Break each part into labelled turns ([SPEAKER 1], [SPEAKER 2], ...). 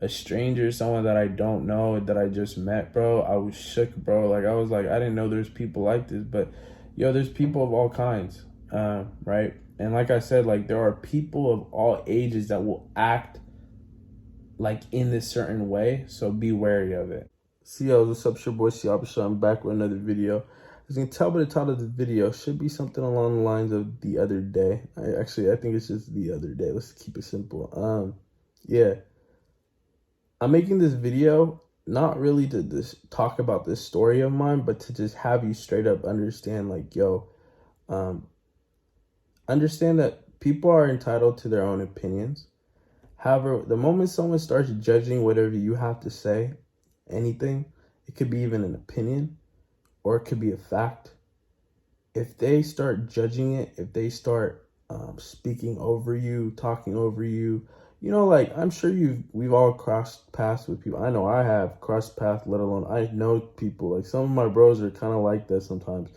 [SPEAKER 1] a stranger, someone that I don't know, that I just met, bro, I was shook, bro. Like, I was like, I didn't know there's people like this, but yo, there's people of all kinds, right? And like I said, like, there are people of all ages that will act like in this certain way, so be wary of it. See, yo, what's up? It's your boy Siabasha. I'm back with another video. As you can tell by the title of the video, should be something along the lines of the other day. I think it's just the other day. Let's keep it simple. Yeah, I'm making this video not really to talk about this story of mine, but to just have you straight up understand, like, yo, um, understand that people are entitled to their own opinions. However, the moment someone starts judging whatever you have to say, anything, it could be even an opinion or it could be a fact. If they start judging it, if they start speaking over you, talking over you, like, I'm sure we've all crossed paths with people. I know I have crossed paths, let alone I know people. Like, some of my bros are kind of like that sometimes.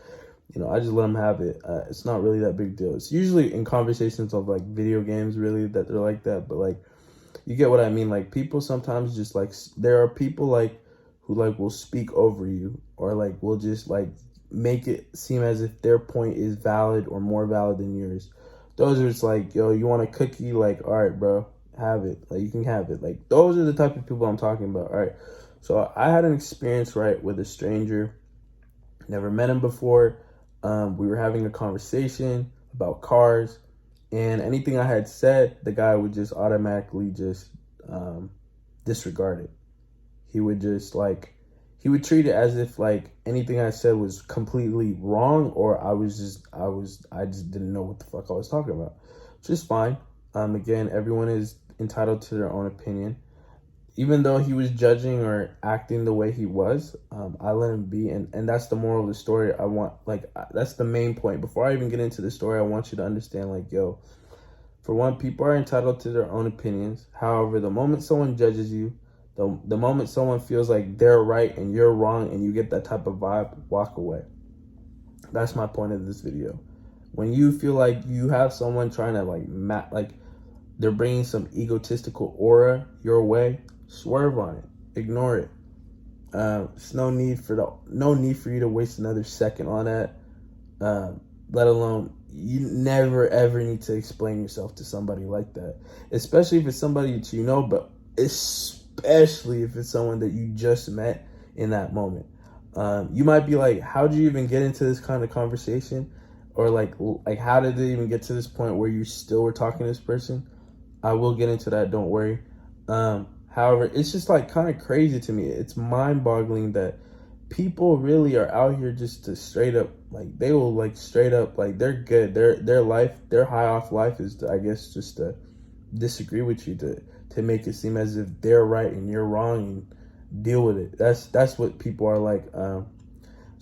[SPEAKER 1] I just let them have it. It's not really that big deal. It's usually in conversations of like video games, really, that they're like that. But like, you get what I mean? Like, people sometimes just like, there are people like who like will speak over you, or like will just like make it seem as if their point is valid or more valid than yours. Those are just like, yo, you want a cookie? Like, all right, bro, have it. Like, you can have it. Like, those are the type of people I'm talking about. All right. So I had an experience, right, with a stranger. Never met him before. We were having a conversation about cars, and anything I had said, the guy would just automatically just disregard it. He would just like, he would treat it as if like anything I said was completely wrong, or I just didn't know what the fuck I was talking about. Which is fine. Again, everyone is entitled to their own opinion. Even though he was judging or acting the way he was, I let him be, and that's the moral of the story. That's the main point. Before I even get into the story, I want you to understand, like, yo, for one, people are entitled to their own opinions. However, the moment someone judges you, the moment someone feels like they're right and you're wrong, and you get that type of vibe, walk away. That's my point of this video. When you feel like you have someone trying to like they're bringing some egotistical aura your way, swerve on it, ignore it. It's no need for you to waste another second on that. Let alone, you never ever need to explain yourself to somebody like that, especially if it's somebody that you know, but especially if it's someone that you just met in that moment. You might be like, how did you even get into this kind of conversation? Or like how did it even get to this point where you still were talking to this person? I will get into that, don't worry. However, it's just like kind of crazy to me. It's mind-boggling that people really are out here just to straight up, like, they will like straight up, like, they're good. Their high off life is to, I guess, just to disagree with you, to make it seem as if they're right and you're wrong, and deal with it. That's what people are like. So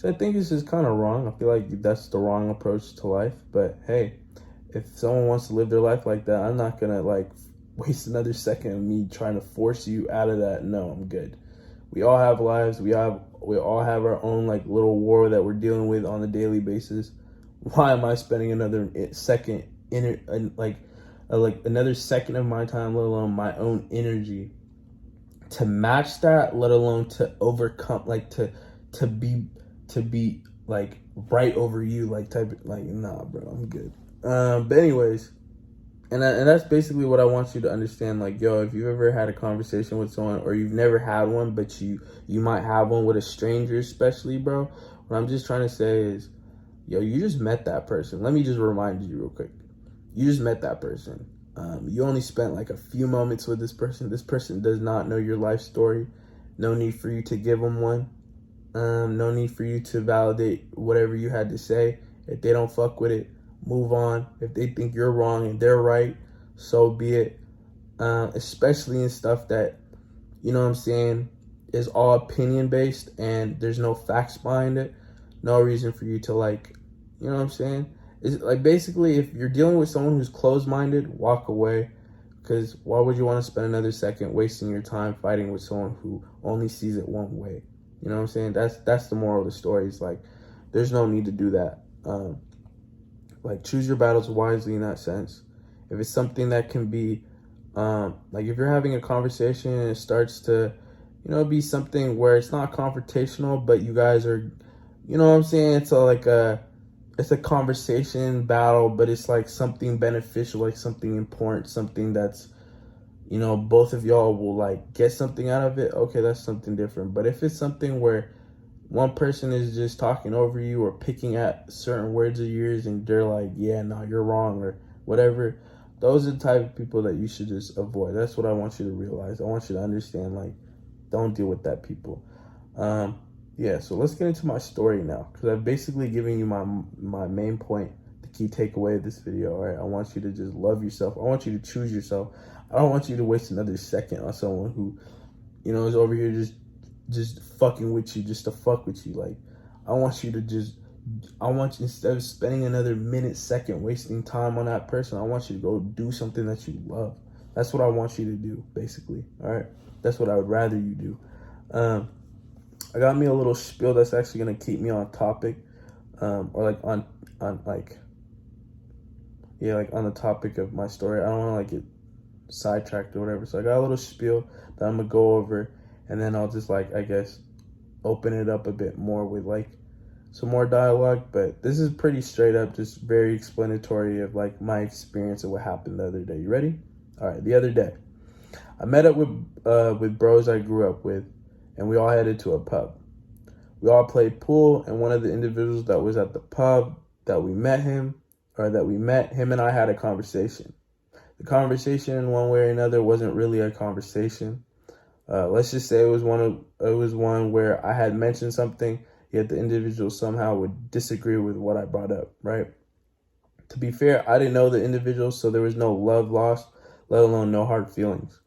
[SPEAKER 1] I think it's just kind of wrong. I feel like that's the wrong approach to life. But hey, if someone wants to live their life like that, I'm not gonna like waste another second of me trying to force you out of that. No, I'm good. We all have lives. We all have our own like little war that we're dealing with on a daily basis. Why am I spending another second like another second of my time, let alone my own energy, to match that, let alone to overcome, like to be like right over you, like type of, like, nah, bro, I'm good. But anyways, and that's basically what I want you to understand. Like, yo, if you've ever had a conversation with someone, or you've never had one, but you might have one with a stranger, especially, bro. What I'm just trying to say is, yo, you just met that person. Let me just remind you real quick. You just met that person. You only spent like a few moments with this person. This person does not know your life story. No need for you to give them one. No need for you to validate whatever you had to say. If they don't fuck with it, move on. If they think you're wrong and they're right, so be it. Especially in stuff that, you know what I'm saying, is all opinion based and there's no facts behind it. No reason for you to, like, you know what I'm saying? It's like, basically, if you're dealing with someone who's closed minded, walk away. Because why would you want to spend another second wasting your time fighting with someone who only sees it one way? You know what I'm saying? That's the moral of the story. It's like, there's no need to do that. Like, choose your battles wisely in that sense. If it's something that can be Like if you're having a conversation and it starts to, be something where it's not confrontational, but you guys are, you know what I'm saying? It's a conversation battle, but it's like something beneficial, like something important, something that's, both of y'all will like get something out of it. Okay, that's something different. But if it's something where one person is just talking over you or picking at certain words of yours and they're like, yeah, no, you're wrong or whatever, those are the type of people that you should just avoid. That's what I want you to realize. I want you to understand, like, don't deal with that people. Yeah, so let's get into my story now, because I've basically given you my main point, the key takeaway of this video. All right, I want you to just love yourself. I want you to choose yourself. I don't want you to waste another second on someone who, is over here just fucking with you, just to fuck with you. Like, I want you, instead of spending another minute, second, wasting time on that person, I want you to go do something that you love. That's what I want you to do, basically. All right, that's what I would rather you do. I got me a little spiel that's actually gonna keep me on topic, or like on like, yeah, like on the topic of my story. I don't want to like get sidetracked or whatever. So I got a little spiel that I'm gonna go over, and then I'll just like, I guess, open it up a bit more with like some more dialogue. But this is pretty straight up, just very explanatory of like my experience of what happened the other day. You ready? All right. The other day, I met up with bros I grew up with, and we all headed to a pub. We all played pool, and one of the individuals that was at the pub that we met him and I had a conversation. The conversation in one way or another wasn't really a conversation. Let's just say it was one where I had mentioned something, yet the individual somehow would disagree with what I brought up, right? To be fair, I didn't know the individual, so there was no love lost, let alone no hard feelings.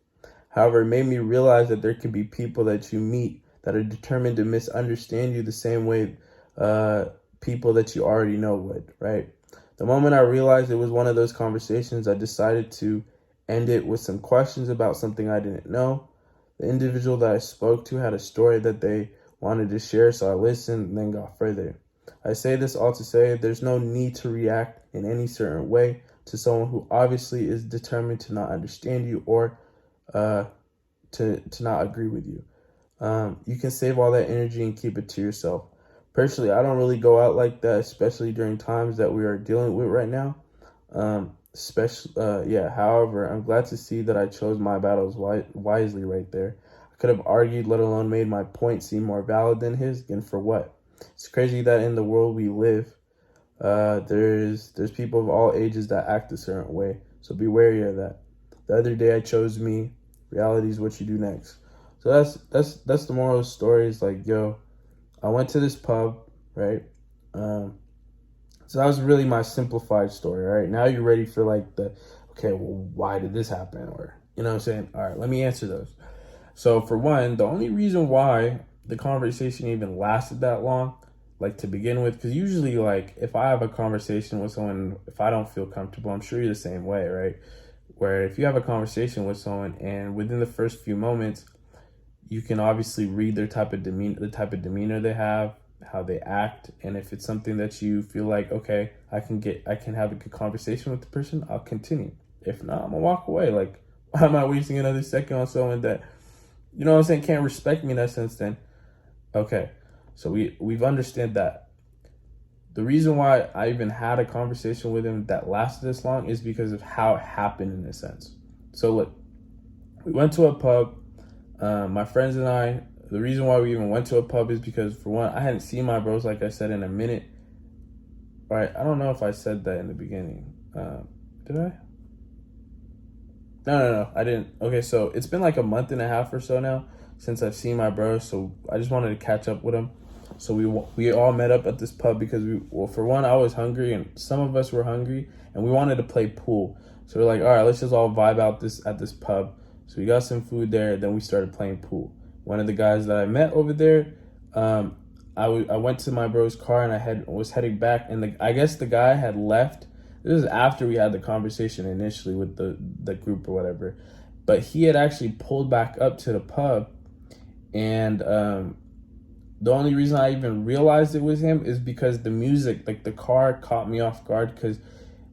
[SPEAKER 1] However, it made me realize that there can be people that you meet that are determined to misunderstand you the same way people that you already know would, right? The moment I realized it was one of those conversations, I decided to end it with some questions about something I didn't know. The individual that I spoke to had a story that they wanted to share, so I listened and then got further. I say this all to say there's no need to react in any certain way to someone who obviously is determined to not understand you or to not agree with you. You can save all that energy and keep it to yourself. Personally, I don't really go out like that, especially during times that we are dealing with right now. However, I'm glad to see that I chose my battles wisely right there. I could have argued, let alone made my point seem more valid than his, and for what? It's crazy that in the world we live, there's people of all ages that act a certain way, so be wary of that. The other day I chose me. Reality is what you do next. So that's the moral of the story. Is like, yo, I went to this pub, right? So that was really my simplified story, right? Now you're ready for like okay, well, why did this happen? Or, you know what I'm saying? All right, let me answer those. So for one, the only reason why the conversation even lasted that long, like to begin with, because usually like if I have a conversation with someone, if I don't feel comfortable, I'm sure you're the same way, right? Where if you have a conversation with someone and within the first few moments, you can obviously read the type of demeanor they have, how they act, and if it's something that you feel like, okay, I can have a good conversation with the person, I'll continue. If not, I'm gonna walk away. Like, why am I wasting another second on someone that, you know what I'm saying, can't respect me in that sense? Then, okay, so we've understood that. The reason why I even had a conversation with him that lasted this long is because of how it happened in a sense. So look, we went to a pub. My friends and I, the reason why we even went to a pub is because, for one, I hadn't seen my bros, like I said, in a minute. All right, I don't know if I said that in the beginning. Did I? No, I didn't. Okay, so it's been like a month and a half or so now since I've seen my bros, so I just wanted to catch up with them. So we all met up at this pub because for one, I was hungry and some of us were hungry and we wanted to play pool. So we're like, all right, let's just all vibe out at this pub. So we got some food there, then we started playing pool. One of the guys that I met over there, I went to my bro's car and I was heading back, and I guess the guy had left. This is after we had the conversation initially with the group or whatever, but he had actually pulled back up to the pub, and the only reason I even realized it was him is because the music, like the car, caught me off guard because,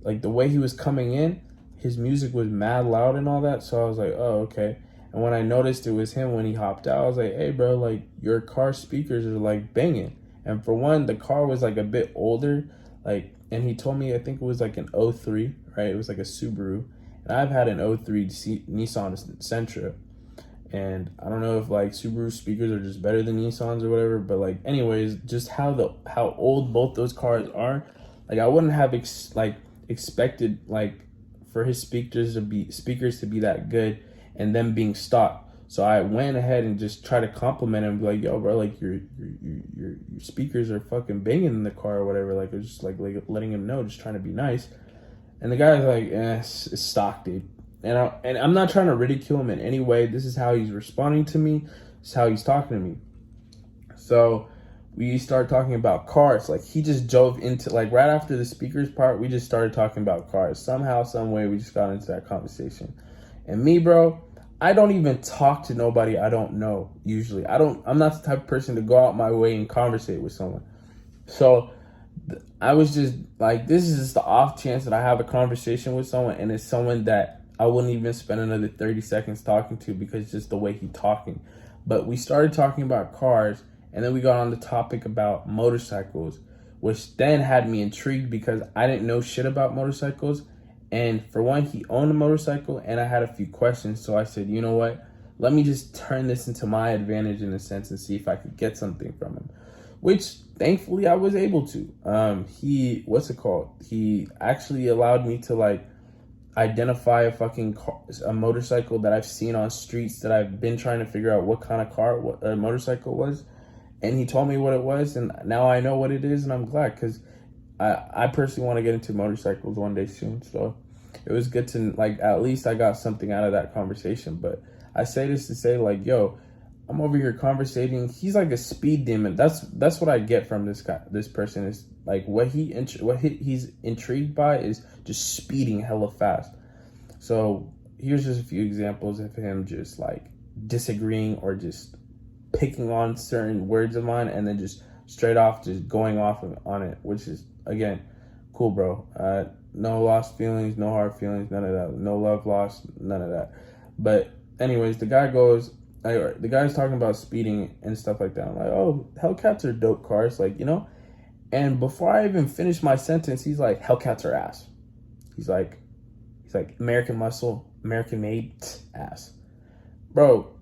[SPEAKER 1] like, the way he was coming in, his music was mad loud and all that. So I was like, oh, okay. And when I noticed it was him when he hopped out, I was like, hey, bro, like your car speakers are like banging. And for one, the car was like a bit older, like, and he told me, I think it was like an '03, right? It was like a Subaru. And I've had an '03 Nissan Sentra. And I don't know if like Subaru speakers are just better than Nissans or whatever, but like anyways, just how old both those cars are, like I wouldn't have expected like for his speakers to be that good and them being stock. So I went ahead and just tried to compliment him, be like, yo, bro, like your speakers are fucking banging in the car or whatever. Like I was just like letting him know, just trying to be nice. And the guy's like, it's stock, dude. And I'm not trying to ridicule him in any way. This is how he's responding to me. This is how he's talking to me. So we start talking about cars. Like he just dove into, like right after the speakers part, we just started talking about cars. Somehow, some way, we just got into that conversation. And me, bro, I don't even talk to nobody I don't know usually. I'm not the type of person to go out my way and conversate with someone. So I was just like, this is just the off chance that I have a conversation with someone and it's someone that I wouldn't even spend another 30 seconds talking to because just the way he's talking. But we started talking about cars and then we got on the topic about motorcycles, which then had me intrigued because I didn't know shit about motorcycles. And for one, he owned a motorcycle and I had a few questions. So I said, you know what? Let me just turn this into my advantage in a sense and see if I could get something from him, which thankfully I was able to. He actually allowed me to like identify a motorcycle that I've seen on streets that I've been trying to figure out what kind of what a motorcycle was. And he told me what it was. And now I know what it is. And I'm glad because I personally want to get into motorcycles one day soon. So it was good to like, at least I got something out of that conversation. But I say this to say like, yo, I'm over here conversating. He's like a speed demon. That's what I get from this guy. This person is like what he's intrigued by is just speeding hella fast. So here's just a few examples of him just like disagreeing or just picking on certain words of mine and then just straight off just going off on it, which is again cool, bro. No lost feelings, no hard feelings, none of that. No love lost, none of that. But anyways, the guy's talking about speeding and stuff like that. I'm like, oh, Hellcats are dope cars, like, you know? And before I even finish my sentence, he's like, Hellcats are ass. He's like, American muscle, American made, ass. Bro,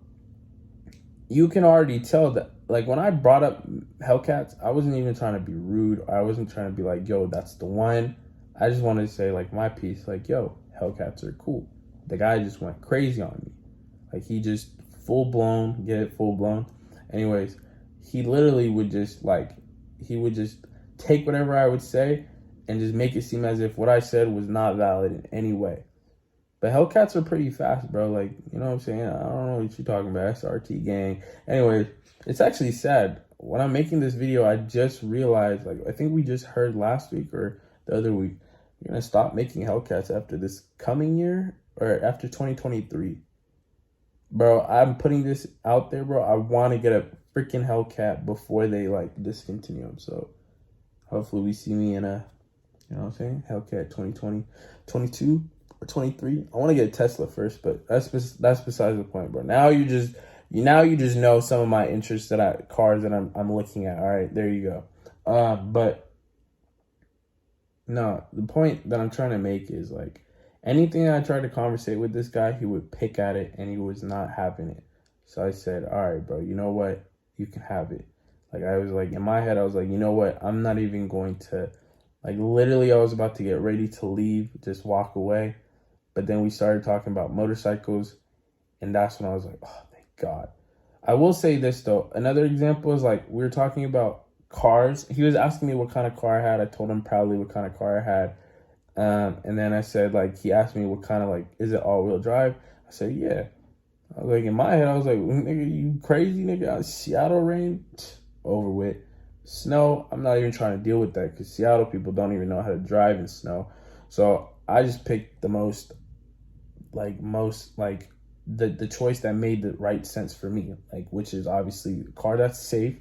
[SPEAKER 1] you can already tell that, like, when I brought up Hellcats, I wasn't even trying to be rude. I wasn't trying to be like, yo, that's the one. I just wanted to say, like, my piece, like, yo, Hellcats are cool. The guy just went crazy on me. Like, he just full blown. Anyways, he literally would just take whatever I would say and just make it seem as if what I said was not valid in any way. But Hellcats are pretty fast, bro. Like, you know what I'm saying? I don't know what you're talking about. SRT gang. Anyways, it's actually sad. When I'm making this video, I just realized, like, I think we just heard last week or the other week, we're going to stop making Hellcats after this coming year or after 2023. Bro, I'm putting this out there, bro. I want to get a freaking Hellcat before they, like, discontinue them. So, hopefully we see me in a, you know what I'm saying, Hellcat 2020, 22 or 23. I want to get a Tesla first, but that's besides the point, bro. Now you just know some of my interests cars that I'm looking at. All right, there you go. But no, the point that I'm trying to make is like anything I tried to conversate with this guy, he would pick at it and he was not having it. So I said, all right, bro, you know what? You can have it. Like I was like, in my head, I was like, you know what? I'm not even going to, like literally I was about to get ready to leave, just walk away. But then we started talking about motorcycles and that's when I was like, oh, thank God. I will say this though. Another example is like, we were talking about cars. He was asking me what kind of car I had. I told him proudly what kind of car I had. And then I said, like, he asked me what kind of, like, is it all-wheel drive? I said, yeah. I was like, in my head, I was like, nigga, you crazy, nigga? Seattle rain? Over with. Snow, I'm not even trying to deal with that because Seattle people don't even know how to drive in snow. So I just picked the the choice that made the right sense for me, like, which is obviously a car that's safe.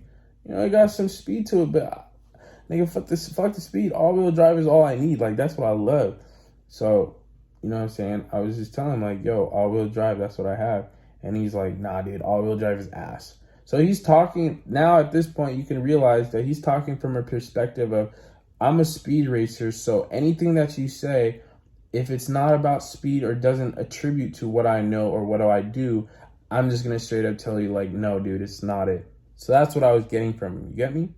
[SPEAKER 1] You know, it got some speed to it, but nigga, fuck the speed. All-wheel drive is all I need. Like, that's what I love. So, You know what I'm saying? I was just telling him like, yo, all-wheel drive, that's what I have. And he's like, nah, dude, all-wheel drive is ass. So he's talking, now at this point, you can realize that he's talking from a perspective of, I'm a speed racer, so anything that you say, if it's not about speed or doesn't attribute to what I know or what do I do, I'm just going to straight up tell you like, no, dude, it's not it. So that's what I was getting from him. You get me?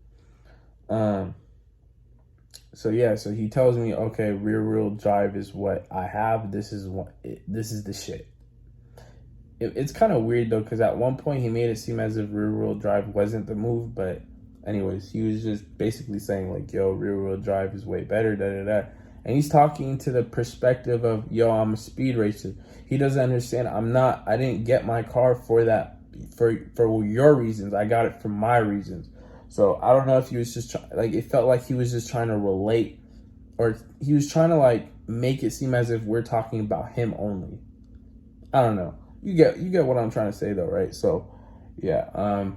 [SPEAKER 1] So yeah, so he tells me, okay, rear wheel drive is what I have. This is the shit. It's kind of weird though, because at one point he made it seem as if rear wheel drive wasn't the move, but anyways, he was just basically saying like, yo, rear wheel drive is way better, da da da. And he's talking to the perspective of, yo, I'm a speed racer. He doesn't understand. I didn't get my car for that, for your reasons. I got it for my reasons. So I don't know if he was just like, it felt like he was just trying to relate, or he was trying to like make it seem as if we're talking about him only. I don't know. You get what I'm trying to say though, right? So yeah,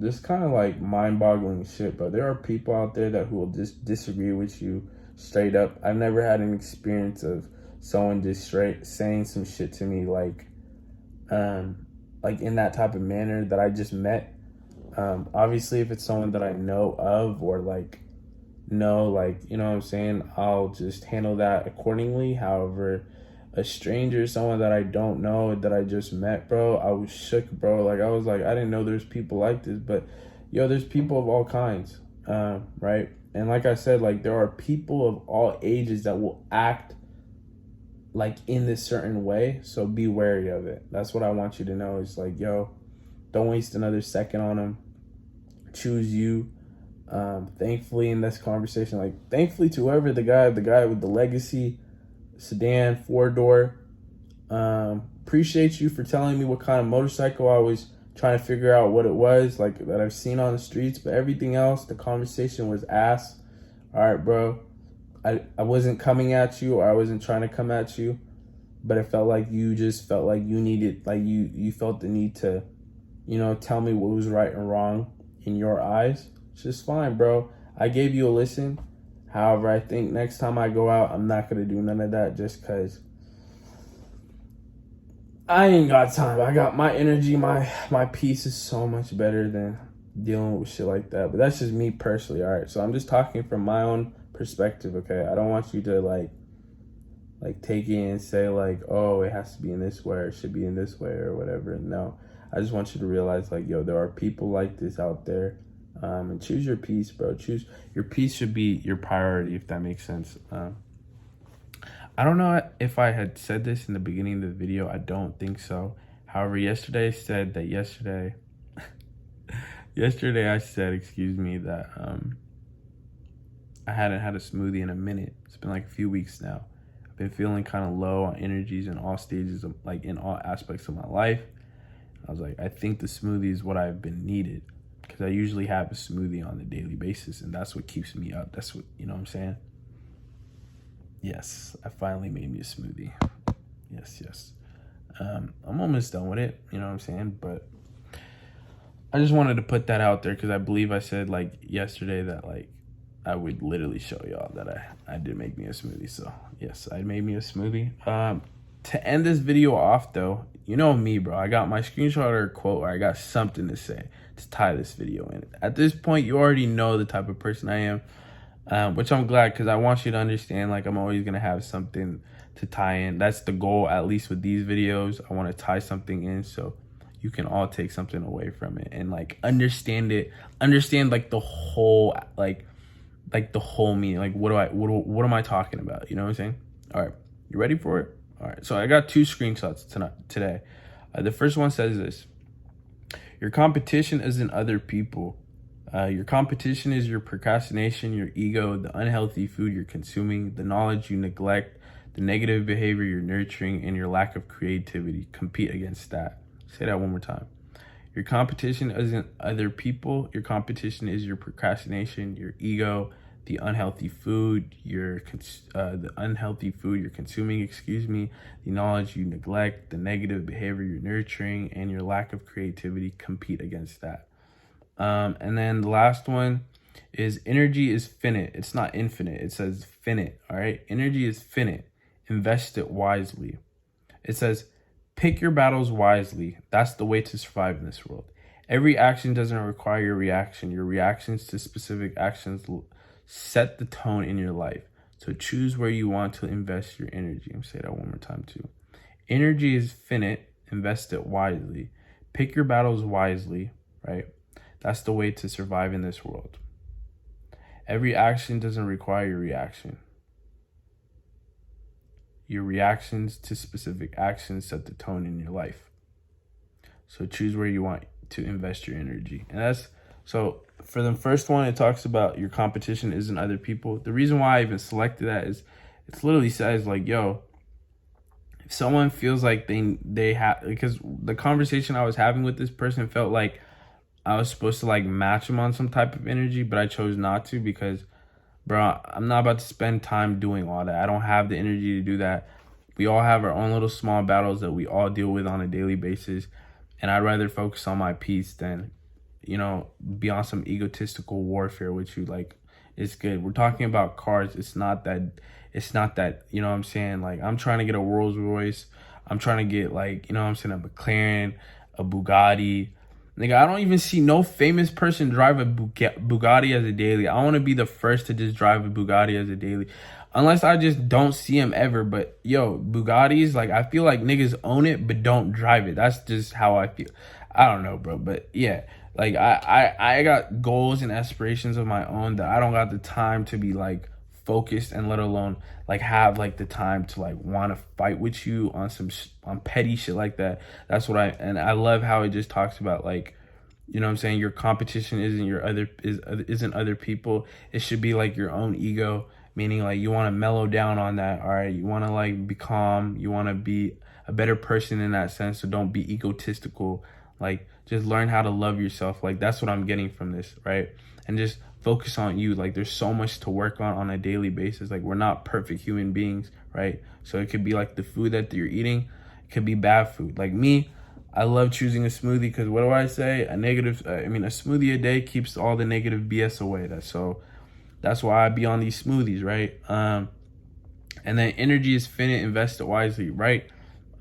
[SPEAKER 1] this kind of like mind-boggling shit, but there are people out there that who will just disagree with you straight up. I've never had an experience of someone just straight saying some shit to me like in that type of manner that I just met. Obviously if it's someone that I know of or like know, like, you know what I'm saying, I'll just handle that accordingly. However, a stranger, someone that I don't know, that I just met, bro, I was shook, bro. Like, I was like, I didn't know there's people like this, but yo, there's people of all kinds, right? And like I said, like, there are people of all ages that will act like in this certain way, so be wary of it. That's what I want you to know. It's like, yo, don't waste another second on them. Choose you. Thankfully in this conversation, like, thankfully to whoever the guy with the legacy sedan 4-door, appreciate you for telling me what kind of motorcycle. I was trying to figure out what it was, like, that I've seen on the streets, but everything else, the conversation was ass. All right, bro, I wasn't coming at you, or I wasn't trying to come at you, but it felt like you just felt like you needed, like, you felt the need to, you know, tell me what was right and wrong in your eyes. It's just fine, bro. I gave you a listen. However, I think next time I go out, I'm not going to do none of that, just because I ain't got time. I got my energy, my peace is so much better than dealing with shit like that. But that's just me personally, all right? So I'm just talking from my own perspective, okay? I don't want you to, like take it and say, like, oh, it has to be in this way, or it should be in this way, or whatever. No, I just want you to realize, like, yo, there are people like this out there. And choose your peace, bro. Choose your peace should be your priority, if that makes sense. I don't know if I had said this in the beginning of the video. I don't think so. However, yesterday I said, excuse me, that I hadn't had a smoothie in a minute. It's been like a few weeks now. I've been feeling kind of low on energies in all stages of, like, in all aspects of my life. I was like, I think the smoothie is what I've been needed, because I usually have a smoothie on a daily basis, and that's what keeps me up. That's what, you know what I'm saying? Yes, I finally made me a smoothie. Yes. I'm almost done with it, you know what I'm saying? But I just wanted to put that out there, because I believe I said, like, yesterday that, like, I would literally show y'all that I did make me a smoothie. So yes, I made me a smoothie. To end this video off though, you know me, bro. I got my screenshot or quote, or I got something to say to tie this video in. At this point, you already know the type of person I am, which I'm glad, because I want you to understand, like, I'm always going to have something to tie in. That's the goal, at least with these videos. I want to tie something in so you can all take something away from it and, like, understand like the whole, like the whole meaning. Like, what am I talking about? You know what I'm saying? All right, you ready for it? All right, so I got 2 screenshots today. The first one says this: your competition isn't other people. Your competition is your procrastination, your ego, the unhealthy food you're consuming, the knowledge you neglect, the negative behavior you're nurturing, and your lack of creativity. Compete against that. Say that one more time. Your competition isn't other people. Your competition is your procrastination, your ego, the unhealthy food you're consuming, the knowledge you neglect, the negative behavior you're nurturing, and your lack of creativity. Compete against that. And then the last one is energy is finite. It's not infinite. It says finite. All right. Energy is finite. invest it wisely. It says, pick your battles wisely. That's the way to survive in this world. Every action doesn't require your reaction. Your reactions to specific actions set the tone in your life. So choose where you want to invest your energy. I'm going to say that one more time too. Energy is finite. Invest it wisely. Pick your battles wisely, right? That's the way to survive in this world. Every action doesn't require your reaction. Your reactions to specific actions set the tone in your life. So choose where you want to invest your energy. And that's, so for the first one, it talks about your competition isn't other people. The reason why I even selected that is it literally says like, yo, if someone feels like they have, because the conversation I was having with this person felt like I was supposed to like match them on some type of energy, but I chose not to because, bro, I'm not about to spend time doing all that. I don't have the energy to do that. We all have our own little small battles that we all deal with on a daily basis. And I'd rather focus on my peace than, you know, be on some egotistical warfare with you. Like, it's good. We're talking about cars. It's not that, you know what I'm saying? Like, I'm trying to get a Rolls Royce. I'm trying to get, like, you know what I'm saying, a McLaren, a Bugatti. Nigga, I don't even see no famous person drive a Bugatti as a daily. I want to be the first to just drive a Bugatti as a daily. Unless I just don't see him ever. But, yo, Bugattis, like, I feel like niggas own it but don't drive it. That's just how I feel. I don't know, bro. But, yeah, like, I got goals and aspirations of my own that I don't got the time to be, like, focused and let alone like have like the time to like want to fight with you on some on petty shit like that. That's what I love how it just talks about, like, you know what I'm saying, your competition isn't other people. It should be like your own ego, meaning like you want to mellow down on that. All right, you want to like be calm, you want to be a better person in that sense, so don't be egotistical. Like, just learn how to love yourself. Like, that's what I'm getting from this, right? And just focus on you. Like, there's so much to work on a daily basis. Like, we're not perfect human beings, right? So it could be like the food that you're eating, it could be bad food. Like me, I love choosing a smoothie because what do I say? A smoothie a day keeps all the negative BS away. That's why I be on these smoothies, right? And then energy is finite, invest it wisely, right?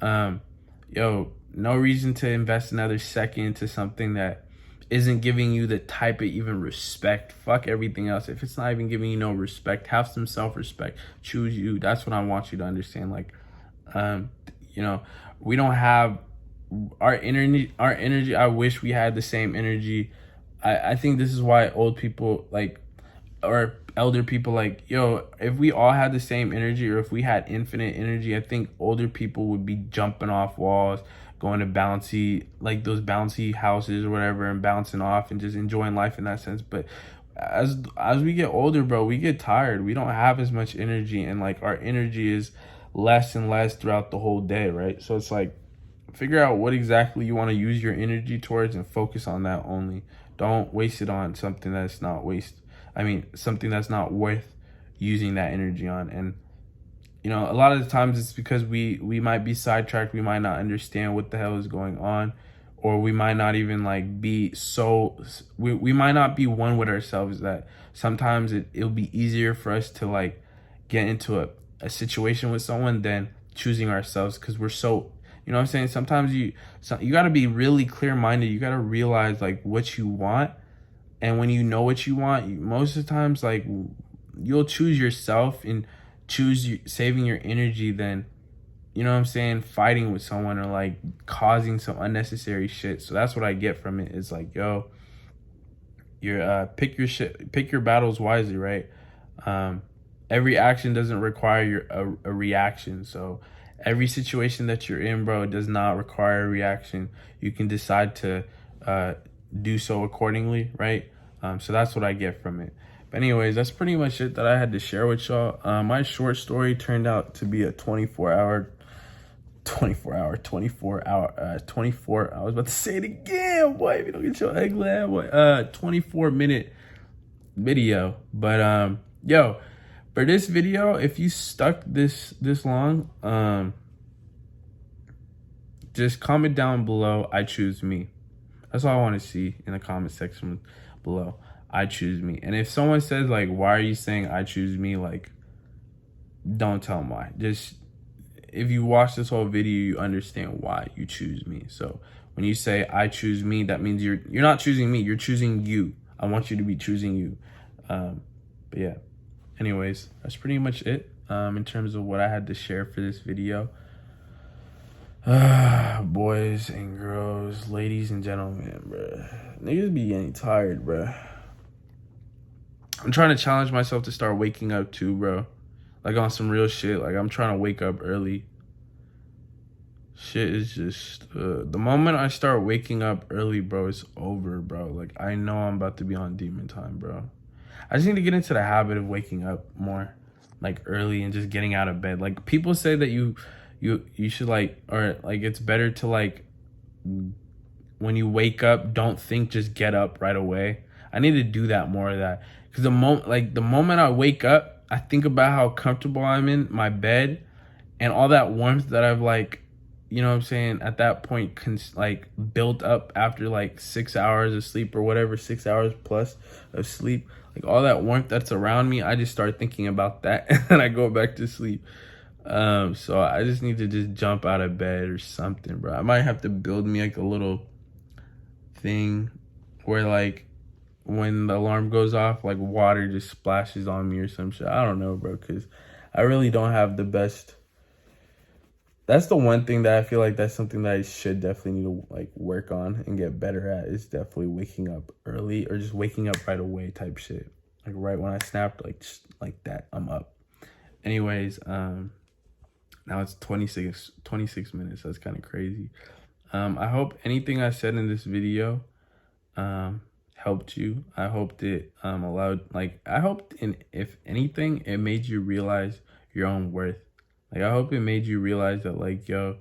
[SPEAKER 1] No reason to invest another second into something that isn't giving you the type of even respect. Fuck everything else. If it's not even giving you no respect, have some self-respect. Choose you. That's what I want you to understand. Like, we don't have our energy. I wish we had the same energy. I think this is why old people, like, or elder people, like, yo, if we all had the same energy, or if we had infinite energy, I think older people would be jumping off walls, going to those bouncy houses or whatever, and bouncing off and just enjoying life in that sense. But as we get older, bro, we get tired. We don't have as much energy, and like our energy is less and less throughout the whole day, right? So it's like, figure out what exactly you want to use your energy towards and focus on that only. Don't waste it on something that's not something that's not worth using that energy on. And a lot of the times it's because we might be sidetracked. We might not understand what the hell is going on, or we might not even like be we might not be one with ourselves, that sometimes it'll be easier for us to like get into a situation with someone than choosing ourselves, because we're so, you know what I'm saying? Sometimes you got to be really clear-minded. You got to realize like what you want. And when you know what you want, most of the times, like, you'll choose yourself and choose saving your energy than, you know what I'm saying, fighting with someone or like causing some unnecessary shit. So that's what I get from it. Is like, yo, pick your battles wisely, right? Every action doesn't require a reaction. So every situation that you're in, bro, does not require a reaction. You can decide to do so accordingly, right? So that's what I get from it. But anyways, that's pretty much it that I had to share with y'all. My short story turned out to be a 24 hour, I was about to say it again, boy, if you don't get your egg lab, boy, 24-minute video. But yo, for this video, if you stuck this long, just comment down below, I choose me. That's all I want to see in the comment section below. I choose me. And if someone says like, why are you saying I choose me? Like, don't tell them why. Just if you watch this whole video, you understand why you choose me. So when you say I choose me, that means you're not choosing me, you're choosing you. I want you to be choosing you. But yeah, anyways, that's pretty much it in terms of what I had to share for this video. Boys and girls, ladies and gentlemen, bruh. Niggas be getting tired, bruh. I'm trying to challenge myself to start waking up too, bro. Like on some real shit. Like I'm trying to wake up early. Shit is just, the moment I start waking up early, bro, it's over, bro. Like I know I'm about to be on demon time, bro. I just need to get into the habit of waking up more, like early, and just getting out of bed. Like people say that you should like, or like it's better to like, when you wake up, don't think, just get up right away. I need to do that more of that. Because the moment I wake up, I think about how comfortable I'm in my bed and all that warmth that I've like, you know what I'm saying, at that point, like built up after like 6 hours of sleep or whatever, 6 hours plus of sleep. Like all that warmth that's around me, I just start thinking about that and then I go back to sleep. So I just need to just jump out of bed or something, bro. I might have to build me like a little thing where like when the alarm goes off, like water just splashes on me or some shit. I don't know, bro, because I really don't have the best. That's the one thing that I feel like that's something that I should definitely need to like work on and get better at, is definitely waking up early, or just waking up right away type shit. Like right when I snapped, like just like that, I'm up. Anyways, now it's 26 minutes. That's kind of crazy. I hope anything I said in this video helped you. I hoped it allowed, like, I hoped, if anything, it made you realize your own worth. Like, I hope it made you realize that, like, yo,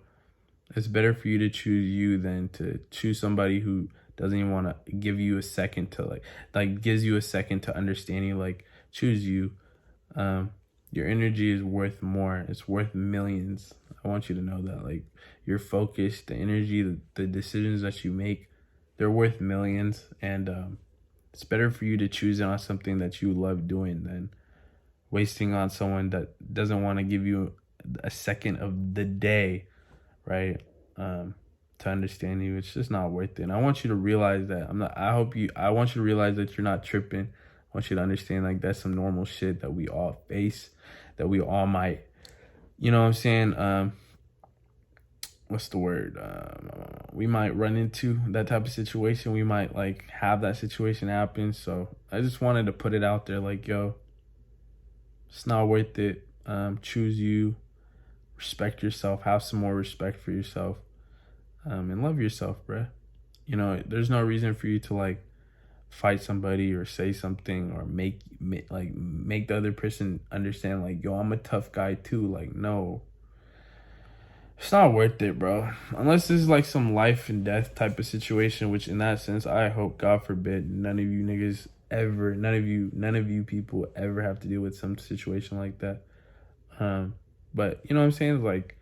[SPEAKER 1] it's better for you to choose you than to choose somebody who doesn't even want to give you a second to, like gives you a second to understand you. Like, choose you. Your energy is worth more. It's worth millions. I want you to know that. Like, your focus, the energy, the decisions that you make, they're worth millions. And it's better for you to choose on something that you love doing than wasting on someone that doesn't want to give you a second of the day, right? To understand you. It's just not worth it. And I want you to realize that. I want you to realize that you're not tripping. I want you to understand, like, that's some normal shit that we all face, that we all might, you know what I'm saying? What's the word? We might run into that type of situation. We might, like, have that situation happen. So I just wanted to put it out there, like, yo, it's not worth it. Choose you. Respect yourself. Have some more respect for yourself. And love yourself, bruh. You know, there's no reason for you to, like, fight somebody or say something or make the other person understand, like, yo, I'm a tough guy too. Like, no, it's not worth it, bro. Unless this is like some life and death type of situation, which in that sense, I hope, God forbid, none of you niggas ever, none of you people ever have to deal with some situation like that. But you know what I'm saying? Like,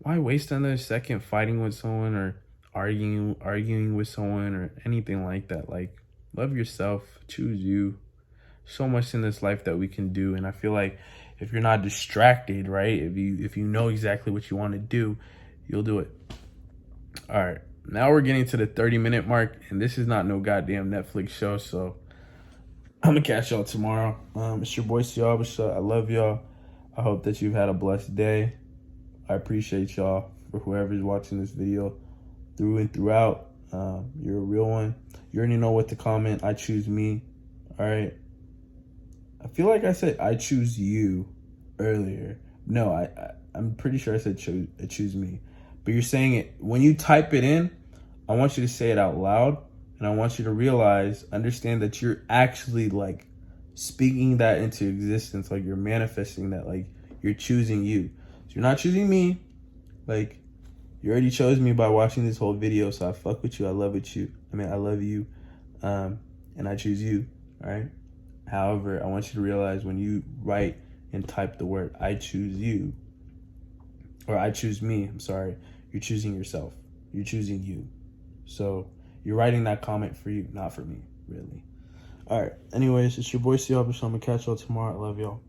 [SPEAKER 1] why waste another second fighting with someone or arguing with someone or anything like that? Like, love yourself, choose you. So much in this life that we can do, and I feel like if you're not distracted, right? If you know exactly what you want to do, you'll do it. All right, now we're getting to the 30-minute mark, and this is not no goddamn Netflix show, so I'm gonna catch y'all tomorrow. It's your boy Siabasha. I love y'all. I hope that you've had a blessed day. I appreciate y'all, for whoever's watching this video through and throughout. You're a real one. You already know what to comment. I choose me. All right. I feel like I said I choose you earlier. No, I'm pretty sure I said choose me. But you're saying it when you type it in. I want you to say it out loud, and I want you to understand that you're actually, like, speaking that into existence. Like, you're manifesting that. Like, you're choosing you. So you're not choosing me. Like, you already chose me by watching this whole video, so I fuck with you. I love you. And I choose you. All right. However, I want you to realize when you write and type the word I choose you, or I choose me, I'm sorry, you're choosing yourself. You're choosing you. So you're writing that comment for you, not for me, really. All right. Anyways, it's your boy Siabasha. I'm gonna catch y'all tomorrow. I love y'all.